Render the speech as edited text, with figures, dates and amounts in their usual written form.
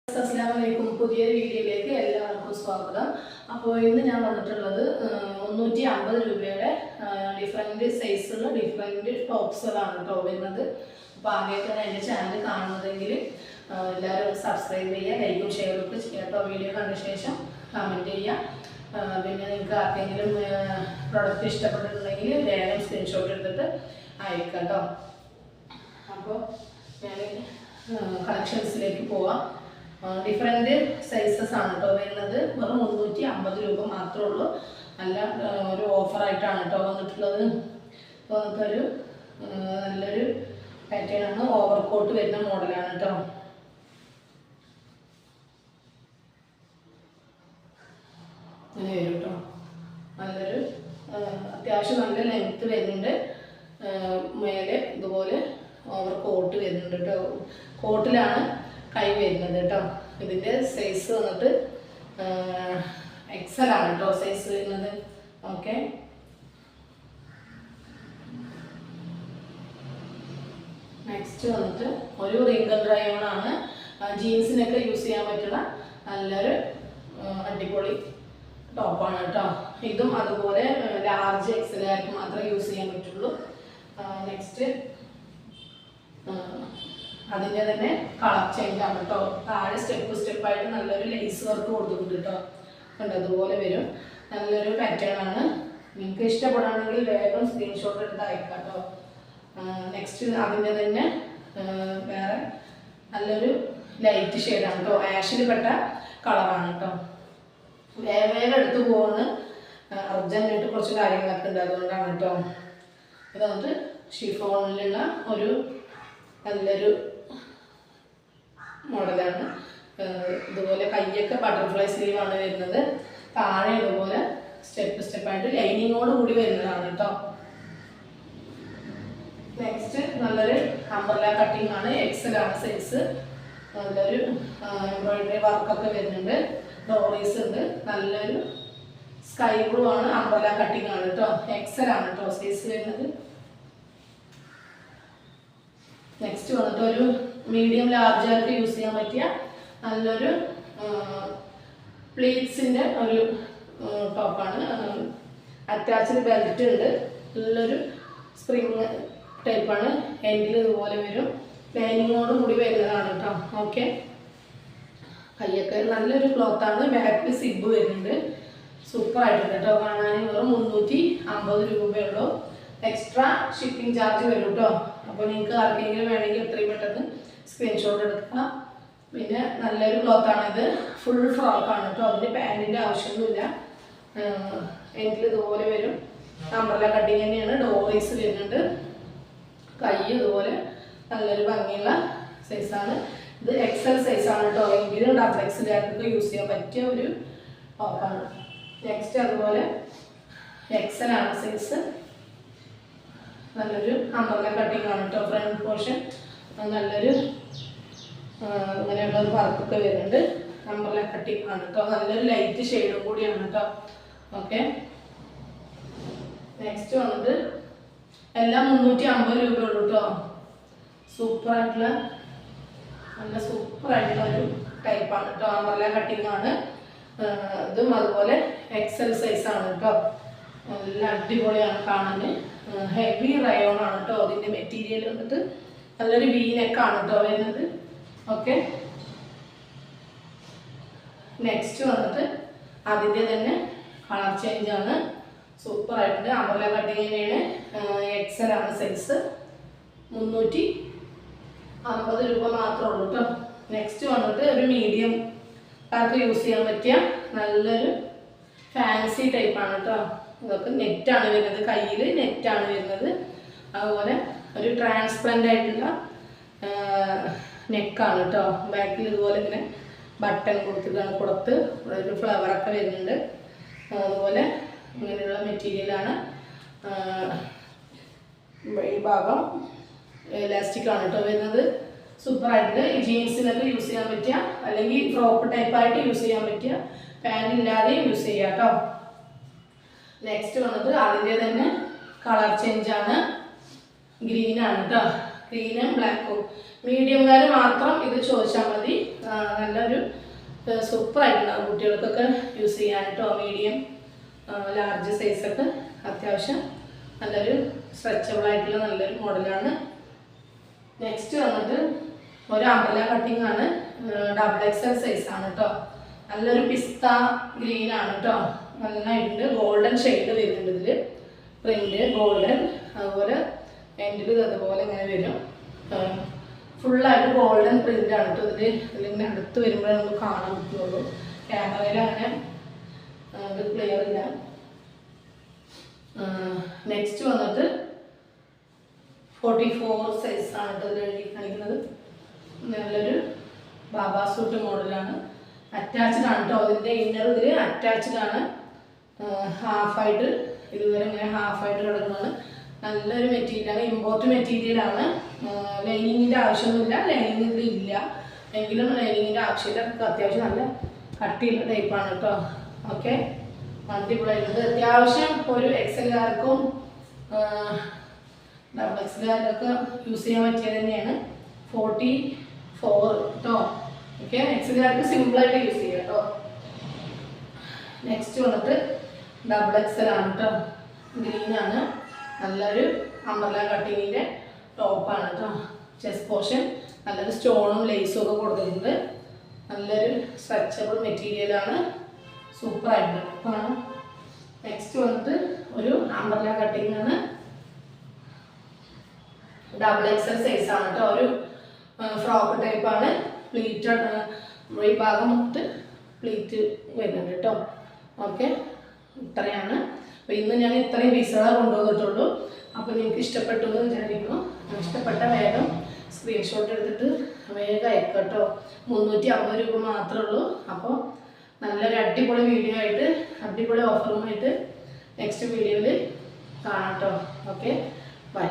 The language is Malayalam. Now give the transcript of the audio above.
അസ്സലാമലൈക്കും. പുതിയ വീഡിയോയിലേക്ക് എല്ലാവർക്കും സ്വാഗതം. അപ്പോൾ ഇന്ന് ഞാൻ വന്നിട്ടുള്ളത് 350 രൂപയുടെ ഡിഫറെൻറ്റ് സൈസുള്ള ഡിഫറെൻറ്റ് ടോപ്സുകളാണ് കേട്ടോ വരുന്നത്. അപ്പോൾ ആദ്യമായിട്ടാണ് എൻ്റെ ചാനൽ കാണുന്നതെങ്കിൽ എല്ലാവരും സബ്സ്ക്രൈബ് ചെയ്യുക, ലൈക്കും ഷെയറും ഒക്കെ ചെയ്യുക കേട്ടോ. വീഡിയോ കണ്ട ശേഷം കമൻറ്റ് ചെയ്യുക. പിന്നെ നിങ്ങൾക്ക് ആർക്കെങ്കിലും പ്രൊഡക്റ്റ് ഇഷ്ടപ്പെട്ടിട്ടുണ്ടെങ്കിൽ വേഗം സ്ക്രീൻഷോട്ട് എടുത്തിട്ട് അയക്കാം കേട്ടോ. അപ്പോൾ ഞാൻ കളക്ഷൻസിലേക്ക് പോവാം. ഡിഫറെൻറ്റ് സൈസസ് ആണ് കേട്ടോ വരുന്നത്. വെറും 350 രൂപ മാത്രമേ ഉള്ളൂ. നല്ല ഒരു ഓഫറായിട്ടാണ് കേട്ടോ വന്നിട്ടുള്ളത്. ഒരു നല്ലൊരു പാറ്റേൺ ആണ്. ഓവർകോട്ട് വരുന്ന മോഡലാണ് കേട്ടോ. അങ്ങനെ വരും കേട്ടോ. നല്ലൊരു അത്യാവശ്യം നല്ല ലെങ്ത്ത് വരുന്നുണ്ട്. മേലെ ഇതുപോലെ ഓവർകോട്ട് വരുന്നുണ്ട് കേട്ടോ. കോട്ടിലാണ് കൈ വരുന്നത് കേട്ടോ. ഇതിൻ്റെ സൈസ് വന്നിട്ട് XL ആണ് കേട്ടോ സൈസ് വരുന്നത്. ഓക്കെ, നെക്സ്റ്റ് വന്നിട്ട് ഒരു റിംഗിൾ ഡ്രൈവൺ ആണ്. ജീൻസിനൊക്കെ യൂസ് ചെയ്യാൻ പറ്റുന്ന നല്ലൊരു അടിപൊളി ടോപ്പാണ് കേട്ടോ. ഇതും അതുപോലെ ലാർജ് XL ആയിട്ട് മാത്രമേ യൂസ് ചെയ്യാൻ പറ്റുള്ളൂ. നെക്സ്റ്റ് അതിൻ്റെ തന്നെ കളർ ചേഞ്ച് ആണ് കേട്ടോ. താഴെ സ്റ്റെപ്പായിട്ട് നല്ലൊരു ലേസ് വർക്ക് കൊടുത്തിട്ടുണ്ട് കേട്ടോ. കണ്ടോ, അതുപോലെ വരും. നല്ലൊരു പാറ്റേൺ ആണ്. നിങ്ങൾക്ക് ഇഷ്ടപ്പെടുകയാണെങ്കിൽ വേഗം സ്ക്രീൻഷോട്ട് എടുത്ത് അയക്കാം കേട്ടോ. നെക്സ്റ്റ് അതിൻ്റെ തന്നെ വേറെ നല്ലൊരു ലൈറ്റ് ഷെയ്ഡാണ് കേട്ടോ. ആഷിൽ പെട്ട കളറാണ് കേട്ടോ. വേഗം എടുത്തു പോകുന്ന അർജൻറ്റായിട്ട് കുറച്ച് കാര്യങ്ങളൊക്കെ ഉണ്ട്, അതുകൊണ്ടാണ് കേട്ടോ. ഇത് വന്നിട്ട് ഷിഫോണിലുള്ള ഒരു നല്ലൊരു മോഡലാണ്. ഇതുപോലെ കയ്യൊക്കെ ബട്ടർഫ്ലൈ സ്ലീവാണ് വരുന്നത്. താഴെ ഇതുപോലെ സ്റ്റെപ്പായിട്ട് ലൈനിങ്ങോട് കൂടി വരുന്നതാണ് കേട്ടോ. നെക്സ്റ്റ് നല്ലൊരു അംബ്രല കട്ടിംഗ് ആണ്. XL ആണ് സൈസ്. നല്ലൊരു എംബ്രോയിഡറി വർക്കൊക്കെ വരുന്നുണ്ട്. ഡോറീസ് ഉണ്ട്. നല്ലൊരു സ്കൈ ബ്ലൂ ആണ്. അംബ്രല കട്ടിംഗ് ആണ് കേട്ടോ. XL ആണ് കേട്ടോ സൈസ് വരുന്നത്. നെക്സ്റ്റ് വന്നിട്ട് ഒരു മീഡിയം ലാർജായിട്ട് യൂസ് ചെയ്യാൻ പറ്റിയ നല്ലൊരു പ്ലീറ്റ്സിൻ്റെ ഒരു ടോപ്പാണ്. അറ്റാച്ച്ഡ് ബെൽറ്റ് ഉണ്ട്. നല്ലൊരു സ്പ്രിങ് ടൈപ്പാണ്. എൻഡിൽ ഇതുപോലെ വരും. ലൈനിങ്ങോട് കൂടി വരുന്നതാണ് കേട്ടോ. ഓക്കെ, കയ്യൊക്കെ നല്ലൊരു ക്ലോത്താണ്. ബാക്കിൽ സിബ് വരുന്നുണ്ട്. സൂപ്പറായിട്ടുണ്ട് കേട്ടോ. കാണാൻ വെറും 350 രൂപയുള്ളൂ. എക്സ്ട്രാ ഷിപ്പിംഗ് ചാർജ് വരും കേട്ടോ. അപ്പോൾ നിങ്ങൾക്ക് ആർക്കെങ്കിലും വേണമെങ്കിൽ എത്രയും പെട്ടെന്ന് സ്ക്രീൻഷോട്ട് എടുക്കാം. പിന്നെ നല്ലൊരു ക്ലോത്താണിത്. ഫുൾ ഫ്രോക്കാണ് കേട്ടോ. അതിന് പാൻറ്റിൻ്റെ ആവശ്യമൊന്നുമില്ല. എൻഡിൽ ഇതുപോലെ വരും. അംബ്രല കട്ടിങ് തന്നെയാണ്. ഡോറീസ് വരുന്നുണ്ട്. കൈ ഇതുപോലെ നല്ലൊരു ഭംഗിയുള്ള സൈസാണ്. ഇത് XL സൈസാണ് കേട്ടോ. എങ്കിലും ഡബിൾ XL യൂസ് ചെയ്യാൻ പറ്റിയ ഒരു ടോപ്പാണ്. നെക്സ്റ്റ് അതുപോലെ XL ആണ് സൈസ്. നല്ലൊരു അംബ്രല കട്ടിങ് ആണ് കേട്ടോ. ഫ്രണ്ട് പോർഷൻ നല്ലൊരു ഇങ്ങനെയുള്ളൊരു വർക്കൊക്കെ വരുന്നുണ്ട്. അംബ്രല കട്ടിങ് ആണ് കേട്ടോ. നല്ലൊരു ലൈറ്റ് ഷെയ്ഡും കൂടിയാണ് കേട്ടോ. ഓക്കെ, നെക്സ്റ്റ് വന്നിട്ട് എല്ലാം 350 രൂപ ഉള്ളൂ കേട്ടോ. സൂപ്പറായിട്ടുള്ള നല്ല സൂപ്പറായിട്ടുള്ള ഒരു ടൈപ്പാണ് കേട്ടോ. അംബ്രല കട്ടിങ് ആണ്. ഇതും അതുപോലെ XL സൈസാണ് കേട്ടോ. നല്ല അടിപൊളിയാണ് കാണാൻ. ഹെവി റയോൺ ആണ് കേട്ടോ. അതിൻ്റെ മെറ്റീരിയൽ വന്നിട്ട് നല്ലൊരു വീനെക്കാണ് കേട്ടോ വരുന്നത്. ഓക്കെ, നെക്സ്റ്റ് വന്നിട്ട് അതിൻ്റെ തന്നെ കളർ ചേഞ്ച് ആണ്. സൂപ്പറായിട്ടുണ്ട്. അംബ്രല കട്ടിങ് തന്നെയാണ്. XL ആണ് സൈസ്. 350 രൂപ മാത്രമേ ഉള്ളൂ കേട്ടോ. നെക്സ്റ്റ് വന്നിട്ട് ഒരു മീഡിയം ആർക്ക് യൂസ് ചെയ്യാൻ പറ്റിയ നല്ലൊരു ഫാൻസി ടൈപ്പാണ് കേട്ടോ. ഇതൊക്കെ നെറ്റാണ് വരുന്നത്. കയ്യിൽ നെറ്റാണ് വരുന്നത്. അതുപോലെ ഒരു ട്രാൻസ്പെറൻ്റ് ആയിട്ടുള്ള നെക്കാണ് കേട്ടോ. ബാക്കിൽ ഇതുപോലെ ഇങ്ങനെ ബട്ടൺ കൊടുത്തിട്ടാണ്. കൊടുത്ത് ഒരു ഫ്ലവറൊക്കെ വരുന്നുണ്ട്. അതുപോലെ ഇങ്ങനെയുള്ള മെറ്റീരിയലാണ്. ഈ ഭാഗം ഇലാസ്റ്റിക് ആണ് കേട്ടോ വരുന്നത്. സൂപ്പറായിട്ട് ജീൻസിനൊക്കെ യൂസ് ചെയ്യാൻ പറ്റിയ, അല്ലെങ്കിൽ ഫ്രോക്ക് ടൈപ്പായിട്ട് യൂസ് ചെയ്യാൻ പറ്റിയ, പാൻറ് ഇല്ലാതെ യൂസ് ചെയ്യാം കേട്ടോ. നെക്സ്റ്റ് വന്നിട്ട് അതിൻ്റെ തന്നെ കളർ ചേഞ്ച് ആണ്. ഗ്രീനാണ് കേട്ടോ. ഗ്രീനും ബ്ലാക്കും. മീഡിയംകാർ മാത്രം ഇത് ചോദിച്ചാൽ മതി. നല്ലൊരു സൂപ്പറായിട്ടുണ്ടാകും കുട്ടികൾക്കൊക്കെ യൂസ് ചെയ്യാനായിട്ടോ. മീഡിയം ലാർജ് സൈസൊക്കെ അത്യാവശ്യം നല്ലൊരു സ്ട്രെച്ചബിളായിട്ടുള്ള നല്ലൊരു മോഡലാണ്. നെക്സ്റ്റ് വന്നിട്ട് ഒരു അംബ്രല കട്ടിംഗ് ആണ്. ഡബിൾ എക്സൽ സൈസാണ് കേട്ടോ. നല്ലൊരു പിസ്ത ഗ്രീൻ ആണ് കേട്ടോ. നന്നായിട്ടുണ്ട്. ഗോൾഡൻ ഷെയ്ഡ് വരുന്നുണ്ട് ഇതിൽ. പ്രിന്റ് ഗോൾഡൻ, അതുപോലെ എൻഡിൽ അതുപോലെ ഇങ്ങനെ വരും. ഫുള്ളായിട്ട് ഗോൾഡൻ പ്രിന്റ് ആണ് കേട്ടോ ഇതിൽ. ഇതിലിങ്ങനെ അടുത്ത് വരുമ്പോഴേ നമുക്ക് കാണാൻ പറ്റുള്ളൂ. ക്യാമറയിൽ അങ്ങനെ ഇത് ക്ലിയർ ഇല്ല. നെക്സ്റ്റ് വന്നിട്ട് 44 സൈസാണ് കേട്ടോ ഇതിൽ എഴുതി കാണിക്കുന്നത്. നല്ലൊരു ബാബാ സൂട്ട് മോഡലാണ്. അറ്റാച്ച്ഡ് ആണ് കേട്ടോ. ഇതിൻ്റെ ഇന്നർ ഇതിൽ അറ്റാച്ച്ഡ് ആണ്. ഹാഫായിട്ട് ഇതുവരെ ഇങ്ങനെ ഹാഫായിട്ട് കിടക്കുന്നതാണ്. നല്ലൊരു മെറ്റീരിയലാണ്. ഇമ്പോർട്ട് മെറ്റീരിയലാണ്. ലൈനിങ്ങിൻ്റെ ആവശ്യമൊന്നുമില്ല. ലൈനിങ് ഇതിൽ ഇല്ല എങ്കിലും ലൈനിങ്ങിൻ്റെ ആവശ്യമില്ല. അത്യാവശ്യം നല്ല കട്ടിയുള്ള ടൈപ്പാണ് കേട്ടോ. ഓക്കെ, അടിപൊളിയായിട്ടുണ്ട്. അത്യാവശ്യം ഒരു എക്സലുകാർക്കും ഡബിൾ എക്സലുകാർക്കൊക്കെ യൂസ് ചെയ്യാൻ പറ്റിയത് തന്നെയാണ്. 44 കേട്ടോ. ഓക്കെ, എക്സലുകാർക്ക് സിമ്പിളായിട്ട് യൂസ് ചെയ്യാം കേട്ടോ. നെക്സ്റ്റ് വന്നിട്ട് ഡബിൾ എക്സൽ ആണ് കേട്ടോ. ഗ്രീനാണ്. നല്ലൊരു അംബ്രല കട്ടിങ്ങിൻ്റെ ടോപ്പാണ് കേട്ടോ. ചെസ്റ്റ് പോർഷൻ നല്ലൊരു സ്റ്റോണും ലേസും ഒക്കെ കൊടുത്തിട്ടുണ്ട്. നല്ലൊരു സ്ട്രെച്ചബിൾ മെറ്റീരിയലാണ്. സൂപ്പറായിട്ടുണ്ട് കാണാം. നെക്സ്റ്റ് വന്നിട്ട് ഒരു അംബ്രല കട്ടിങ് ആണ്. ഡബിൾ എക്സൽ സൈസാണ് കേട്ടോ. ഒരു ഫ്രോക്ക് ടൈപ്പാണ്. പ്ലീറ്റ് ഈ ഭാഗം തൊട്ട് പ്ലീറ്റ് വരുന്നുണ്ട് കേട്ടോ. ഓക്കെ, ഇത്രയാണ്. അപ്പോൾ ഇന്ന് ഞാൻ ഇത്രയും പീസുകളാണ് കൊണ്ടുവന്നിട്ടുള്ളൂ. അപ്പോൾ നിങ്ങൾക്ക് ഇഷ്ടപ്പെട്ടു എന്ന് വിചാരിക്കുന്നു. ഇഷ്ടപ്പെട്ട വേഗം സ്ക്രീൻഷോട്ട് എടുത്തിട്ട് വേഗം അയക്കാം കേട്ടോ. 350 രൂപ മാത്രമേ ഉള്ളൂ. അപ്പോൾ നല്ലൊരു അടിപൊളി വീഡിയോ ആയിട്ട് അടിപൊളി ഓഫറുമായിട്ട് നെക്സ്റ്റ് വീഡിയോയിൽ കാണാം കേട്ടോ. Okay, by.